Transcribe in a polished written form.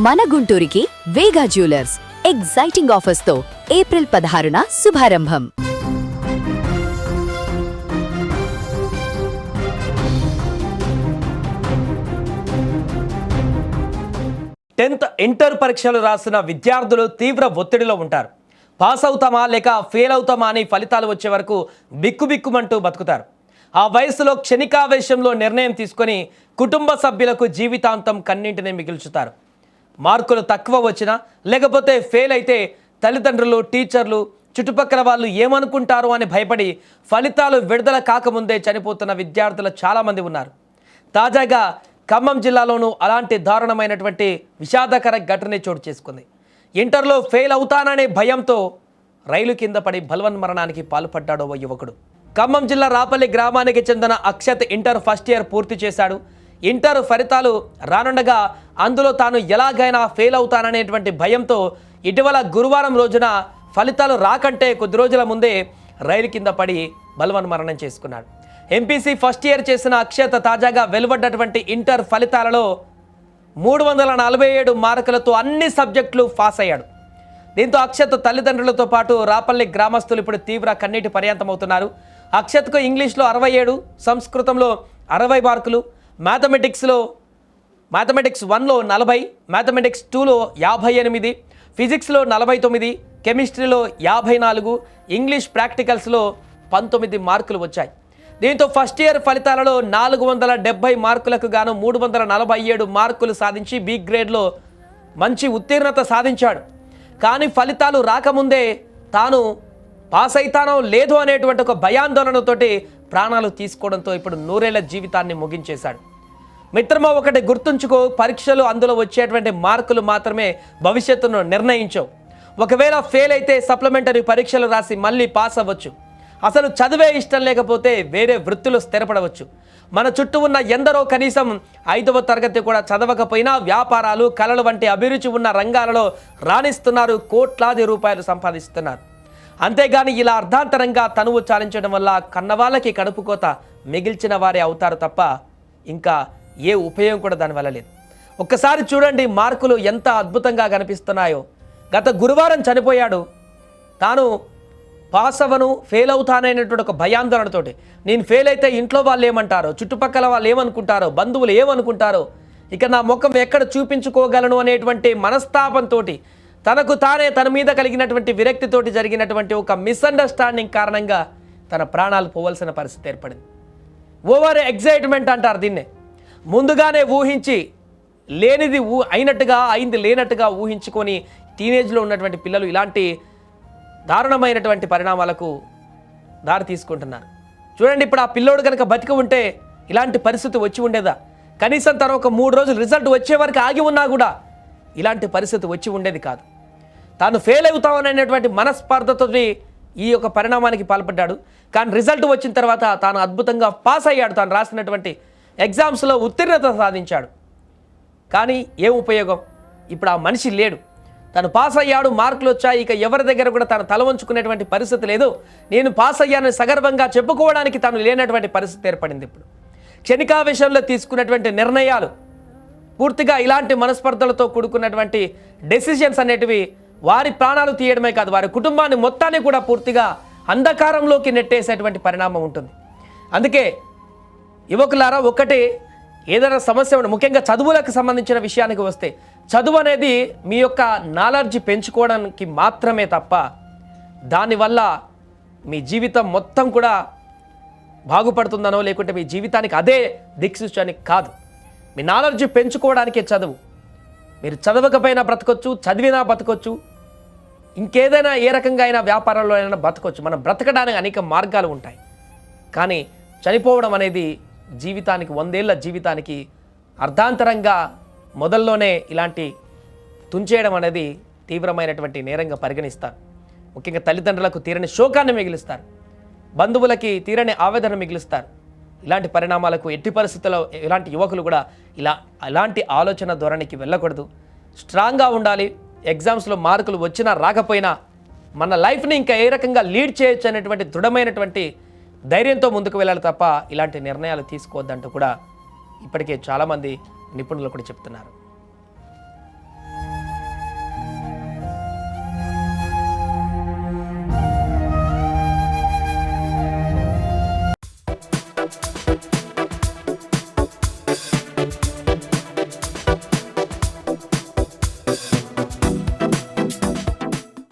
మన గుంటూరుకి వేగా jewellers exciting offers తో April 16న శుభారంభం. Inter పరీక్షలు రాసిన విద్యార్థులు తీవ్ర ఒత్తిడిలో ఉంటారు. పాస్ అవుతామా లేక ఫెయిల్ అవుతామా అని ఫలితాలు వచ్చే వరకు బిక్కుబిక్కుమంటూ బతుకుతారు. ఆ వయసులో క్షణికావేశంలో నిర్ణయం తీసుకొని కుటుంబ సభ్యులకు జీవితాంతం కన్నింటిని మిగిల్చుతారు. మార్కులు తక్కువ వచ్చినా లేకపోతే ఫెయిల్ అయితే తల్లిదండ్రులు, టీచర్లు, చుట్టుపక్కల వాళ్ళు ఏమనుకుంటారు అని భయపడి ఫలితాలు విడుదల కాకముందే చనిపోతున్న విద్యార్థులు చాలామంది ఉన్నారు. తాజాగా ఖమ్మం జిల్లాలోనూ అలాంటి దారుణమైనటువంటి విషాదకర ఘటన చోటు చేసుకుంది. ఇంటర్లో ఫెయిల్ అవుతాననే భయంతో రైలు కింద పడి బలవన్మరణానికి పాల్పడ్డాడు ఓ యువకుడు. ఖమ్మం జిల్లా రాపల్లి గ్రామానికి చెందిన అక్షత్ ఇంటర్ ఫస్ట్ ఇయర్ పూర్తి చేశాడు. ఇంటర్ ఫలితాలు రానుండగా అందులో తాను ఎలాగైనా ఫెయిల్ అవుతాననేటువంటి భయంతో ఇటీవల గురువారం రోజున ఫలితాలు రాకంటే కొద్ది రోజుల ముందే రైలు కింద పడి బలవన్మరణం చేసుకున్నాడు. ఎంపీసీ ఫస్ట్ ఇయర్ చేసిన అక్షత్ తాజాగా వెలువడ్డటువంటి ఇంటర్ ఫలితాలలో 347 మార్కులతో అన్ని సబ్జెక్టులు పాస్ అయ్యాడు. దీంతో అక్షత్ తల్లిదండ్రులతో పాటు రాపల్లి గ్రామస్తులు ఇప్పుడు తీవ్ర కన్నీటి పర్యంతమవుతున్నారు. అక్షత్కు ఇంగ్లీష్లో 67, సంస్కృతంలో 60 మార్కులు, మ్యాథమెటిక్స్ 1లో 40, మ్యాథమెటిక్స్ 2లో 58, ఫిజిక్స్లో 49, కెమిస్ట్రీలో 54, ఇంగ్లీష్ ప్రాక్టికల్స్లో 19 మార్కులు వచ్చాయి. దీంతో ఫస్ట్ ఇయర్ ఫలితాలలో 470 మార్కులకు గాను 347 మార్కులు సాధించి బి గ్రేడ్లో మంచి ఉత్తీర్ణత సాధించాడు. కానీ ఫలితాలు రాకముందే తాను పాస్ అవుతానో లేదో అనేటువంటి ఒక భయాందోళనతోటి ప్రాణాలు తీసుకోవడంతో ఇప్పుడు నూరేళ్ల జీవితాన్ని ముగించేశాడు. మిత్రమా, ఒకటి గుర్తుంచుకో, పరీక్షలు అందులో వచ్చేటువంటి మార్కులు మాత్రమే భవిష్యత్తును నిర్ణయించవు. ఒకవేళ ఫెయిల్ అయితే సప్లిమెంటరీ పరీక్షలు రాసి మళ్ళీ పాస్ అవ్వచ్చు. అసలు చదివే ఇష్టం లేకపోతే వేరే వృత్తులు స్థిరపడవచ్చు. మన చుట్టూ ఉన్న ఎందరో కనీసం 5వ తరగతి కూడా చదవకపోయినా వ్యాపారాలు, కళలు వంటి అభిరుచి ఉన్న రంగాలలో రాణిస్తున్నారు, కోట్లాది రూపాయలు సంపాదిస్తున్నారు. అంతేగాని ఇలా అర్ధాంతరంగా తనువు చాలించడం వల్ల కన్నవాళ్ళకి కడుపు కోత మిగిల్చిన వారే అవుతారు తప్ప ఇంకా ఏ ఉపయోగం కూడా దానివల్ల లేదు. ఒక్కసారి చూడండి మార్కులు ఎంత అద్భుతంగా కనిపిస్తున్నాయో. గత గురువారం చనిపోయాడు. తాను పాస్ అవ్వను, ఫెయిల్ అవుతాననేటువంటి ఒక భయాందోళనతోటి, నేను ఫెయిల్ అయితే ఇంట్లో వాళ్ళు ఏమంటారో, చుట్టుపక్కల వాళ్ళు ఏమనుకుంటారో, బంధువులు ఏమనుకుంటారో, ఇక నా ముఖం ఎక్కడ చూపించుకోగలను అనేటువంటి మనస్తాపంతో తనకు తానే తన మీద కలిగినటువంటి విరక్తితోటి జరిగినటువంటి ఒక మిస్అండర్స్టాండింగ్ కారణంగా తన ప్రాణాలు పోవలసిన పరిస్థితి ఏర్పడింది. ఓవర్ ఎగ్జైట్మెంట్ అంటారు దీన్నే. ముందుగానే ఊహించి లేనిది అయినట్టుగా, అయింది లేనట్టుగా ఊహించుకొని టీనేజ్లో ఉన్నటువంటి పిల్లలు ఇలాంటి దారుణమైనటువంటి పరిణామాలకు దారి తీసుకుంటున్నారు. చూడండి, ఇప్పుడు ఆ పిల్లోడు కనుక బతికి ఉంటే ఇలాంటి పరిస్థితి వచ్చి ఉండేదా? కనీసం తను ఒక 3 రోజులు రిజల్ట్ వచ్చే వరకు ఆగి ఉన్నా కూడా ఇలాంటి పరిస్థితి వచ్చి ఉండేది కాదు. తాను ఫెయిల్ అవుతామనేటువంటి మనస్పర్ధతో ఈ యొక్క పరిణామానికి పాల్పడ్డాడు. కానీ రిజల్ట్ వచ్చిన తర్వాత తాను అద్భుతంగా పాస్ అయ్యాడు. తాను రాసినటువంటి ఎగ్జామ్స్లో ఉత్తీర్ణత సాధించాడు. కానీ ఏం ఉపయోగం? ఇప్పుడు ఆ మనిషి లేడు. తను పాస్ అయ్యాడు, మార్కులు వచ్చాయి, ఇక ఎవరి దగ్గర కూడా తను తల వంచుకునేటువంటి పరిస్థితి లేదు. నేను పాస్ అయ్యానని సగర్వంగా చెప్పుకోవడానికి తను లేనటువంటి పరిస్థితి ఏర్పడింది. ఇప్పుడు క్షణికావేశంలో తీసుకున్నటువంటి నిర్ణయాలు, పూర్తిగా ఇలాంటి మనస్పర్ధలతో కూడుకున్నటువంటి డెసిషన్స్ అనేటివి వారి ప్రాణాలు తీయడమే కాదు, వారి కుటుంబాన్ని మొత్తాన్ని కూడా పూర్తిగా అంధకారంలోకి నెట్టేసేటువంటి పరిణామం ఉంటుంది. అందుకే యువకులారా, ఒకటి ఏదైనా సమస్య ముఖ్యంగా చదువులకు సంబంధించిన విషయానికి వస్తే, చదువు అనేది మీ యొక్క నాలెడ్జ్ పెంచుకోవడానికి మాత్రమే తప్ప దానివల్ల మీ జీవితం మొత్తం కూడా బాగుపడుతుందనో లేకుంటే మీ జీవితానికి అదే దిక్సూచని కాదు. మీ నాలెడ్జ్ పెంచుకోవడానికే చదువు. మీరు చదవకపోయినా బ్రతకొచ్చు, చదివినా బతకొచ్చు, ఇంకేదైనా ఏ రకంగా అయినా వ్యాపారంలో అయినా బతకొచ్చు. మనం బ్రతకడానికి అనేక మార్గాలు ఉంటాయి. కానీ చనిపోవడం అనేది జీవితానికి, 100 ఏళ్ల జీవితానికి అర్ధాంతరంగా మొదల్లోనే ఇలాంటి తుంచేయడం అనేది తీవ్రమైనటువంటి నేరంగా పరిగణిస్తారు. ముఖ్యంగా తల్లిదండ్రులకు తీరని శోకాన్ని మిగిలిస్తారు, బంధువులకి తీరని ఆవేదన మిగిలిస్తారు. ఇలాంటి పరిణామాలకు ఎట్టి పరిస్థితుల్లో ఇలాంటి యువకులు కూడా అలాంటి ఆలోచన ధోరణికి వెళ్ళకూడదు. స్ట్రాంగ్గా ఉండాలి. ఎగ్జామ్స్లో మార్కులు వచ్చినా రాకపోయినా మన లైఫ్ని ఇంకా ఏ రకంగా లీడ్ చేయొచ్చు అనేటువంటి దృఢమైనటువంటి ధైర్యంతో ముందుకు వెళ్ళాలి తప్ప ఇలాంటి నిర్ణయాలు తీసుకోవద్దంటూ కూడా ఇప్పటికే చాలామంది నిపుణులు కూడా చెప్తున్నారు.